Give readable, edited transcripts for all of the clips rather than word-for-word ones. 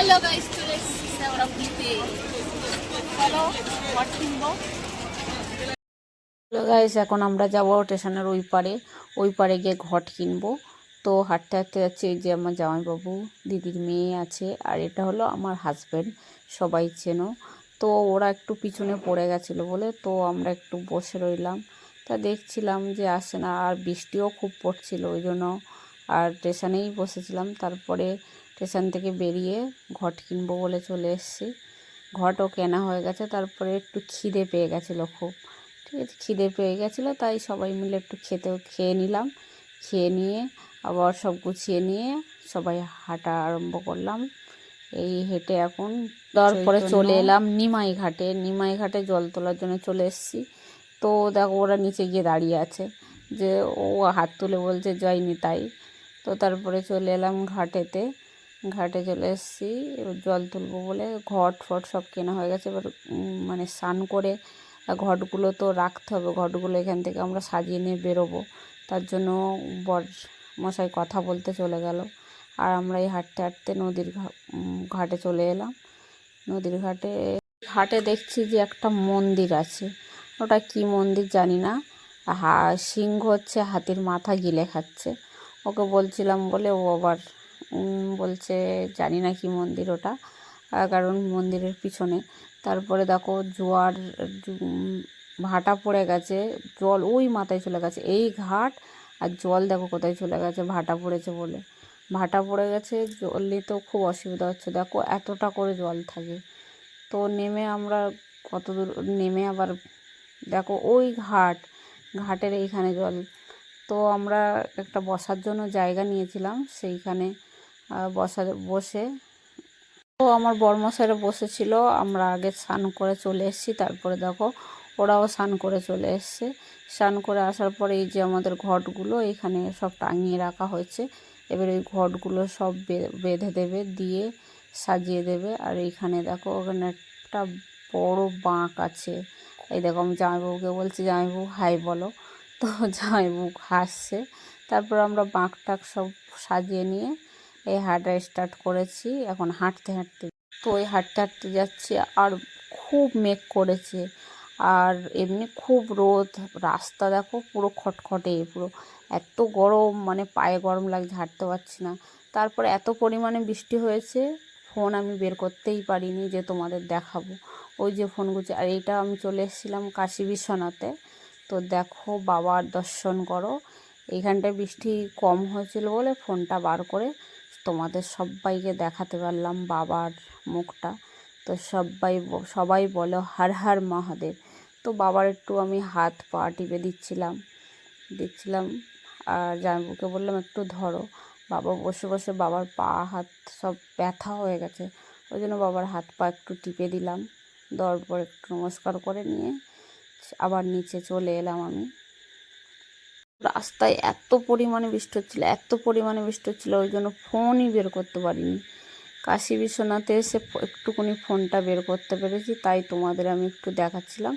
Hello guys, চলে এসেছি শ্যাওড়াফুলিতে। চলো ঘর কিনবো। হ্যালো গাইস, এখন আমরা যাব স্টেশনের ওই পারে গিয়ে ঘট কিনবো। তো হাঁটতে হাঁটতে যাচ্ছি। এই যে আমার জামাইবাবু, দিদির মেয়ে আছে, আর এটা হলো আমার হাজব্যান্ড, সবাই চেনো। তো ওরা একটু পিছনে পড়ে গেছিলো বলে তো আমরা একটু বসে রইলাম। তা দেখছিলাম যে আসে না, আর বৃষ্টিও খুব পড়ছিল ওই জন্য আর স্টেশনেই বসেছিলাম। তারপরে স্টেশন থেকে বেরিয়ে ঘট কিনবো বলে চলে এসেছি। ঘটও কেনা হয়ে গেছে। তারপরে একটু খিদে পেয়ে গেছিলো খুব, ঠিক আছে, খিদে পেয়ে গেছিলো, তাই সবাই মিলে একটু খেয়ে নিলাম। খেয়ে নিয়ে আবার সব গুছিয়ে নিয়ে সবাই হাঁটা আরম্ভ করলাম। এই হেঁটে এখন তারপরে চলে এলাম নিমাই ঘাটে জল তোলার জন্য চলে এসেছি। তো দেখো ওরা নিচে গিয়ে দাঁড়িয়ে আছে, যে ও হাত তুলে বলছে যাইনি তাই। তো তারপরে চলে এলাম ঘাটে চলে এসেছি। এবার জল তুলবো বলে ঘট ফট সব কেনা হয়ে গেছে। এবার মানে স্নান করে ঘটগুলো তো রাখতে হবে, ঘটগুলো এখান থেকে আমরা সাজিয়ে নিয়ে বেরোবো। তার জন্য বর মশাই কথা বলতে চলে গেল, আর আমরা এই হাঁটতে হাঁটতে ঘাটে চলে এলাম। নদীর ঘাটে দেখছি যে একটা মন্দির আছে। ওটা কি মন্দির জানি না। সিংহ হচ্ছে হাতির মাথা গিলে খাচ্ছে। ওকে বলছিলাম বলে ও আবার বলছে জানি না কি মন্দির ওটা, কারণ মন্দিরের পিছনে। তারপরে দেখো জোয়ার ভাটা পড়ে গেছে, জল ওই মাথায় চলে গেছে এই ঘাট, আর জল দেখো কোথায় চলে গেছে, ভাটা পড়েছে বলে। ভাটা পড়ে গেছে, জলে তো খুব অসুবিধা হচ্ছে, দেখো এতটা করে জল থাকে। তো নেমে আমরা কত দূর নেমে আবার দেখো ওই ঘাটের এইখানে জল। তো আমরা একটা বসার জন্য জায়গা নিয়েছিলাম, সেইখানে বসে তো আমার বরমশাইরা বসেছিল। আমরা আগে স্নান করে চলে এসেছি, তারপরে দেখো ওরাও স্নান করে চলে এসছে। স্নান করে আসার পরে এই যে আমাদের ঘটগুলো এখানে সব টাঙিয়ে রাখা হয়েছে। এবার এই ঘটগুলো সব বেঁধে দেবে, দিয়ে সাজিয়ে দেবে। আর এইখানে দেখো ওখানে একটা বড় বাঁক আছে। এই দেখো আমি জামাইবাবুকে বলছি, জামাইবাবু হাই বলো। তো জামাইবাবু হাসছে। তারপর আমরা বাঁক টাক সব সাজিয়ে নিয়ে এই হাঁটা স্টার্ট করেছি। এখন তো ওই হাঁটতে হাঁটতে যাচ্ছি, আর খুব মেঘ করেছে, আর এমনি খুব রোদ। রাস্তা দেখো পুরো খটখটে, পুরো এত গরম, মানে পায়ে গরম লাগছে, হাঁটতে পারছি না। তারপরে এত পরিমাণে বৃষ্টি হয়েছে, ফোন আমি বের করতেই পারিনি যে তোমাদের দেখাবো। ওই যে ফোন গুছে, আর এইটা আমি চলে এসেছিলাম কাশী বিশ্বনাথে। তো দেখো বাবার দর্শন করো। এইখানটায় বৃষ্টি কম হয়েছিল বলে ফোনটা বার করে তোমাদের সবাইকে দেখাতে পারলাম বাবার মুখটা। তো সবাই বলো হর হর মহাদেব। তো বাবার একটু আমি হাত পা টিপে দিচ্ছিলাম। আর জামাইবাবুকে বললাম একটু ধরো। বাবা বসে বসে বাবার পা হাত সব ব্যথা হয়ে গেছে, ওই জন্য বাবার হাত পা একটু টিপে দিলাম। দেওয়ার পর একটু নমস্কার করে নিয়ে আবার নিচে চলে এলাম আমি। রাস্তায় এত পরিমাণে বৃষ্টি হচ্ছিলো, ওই জন্য ফোনই বের করতে পারিনি। কাশী বিশ্বনাথে এসে একটুখানি ফোনটা বের করতে পেরেছি, তাই তোমাদের আমি একটু দেখাচ্ছিলাম।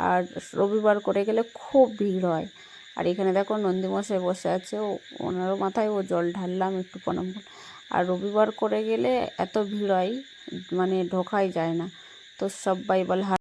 আর রবিবার করে গেলে খুব ভিড় হয়। আর এখানে দেখো নন্দীমশাই বসে আছে, ওনারও মাথায় ও জল ঢাললাম একটু প্রণাম। আর রবিবার করে গেলে এত ভিড় হয়, মানে ঢোকাই যায় না। তো সবাই বলে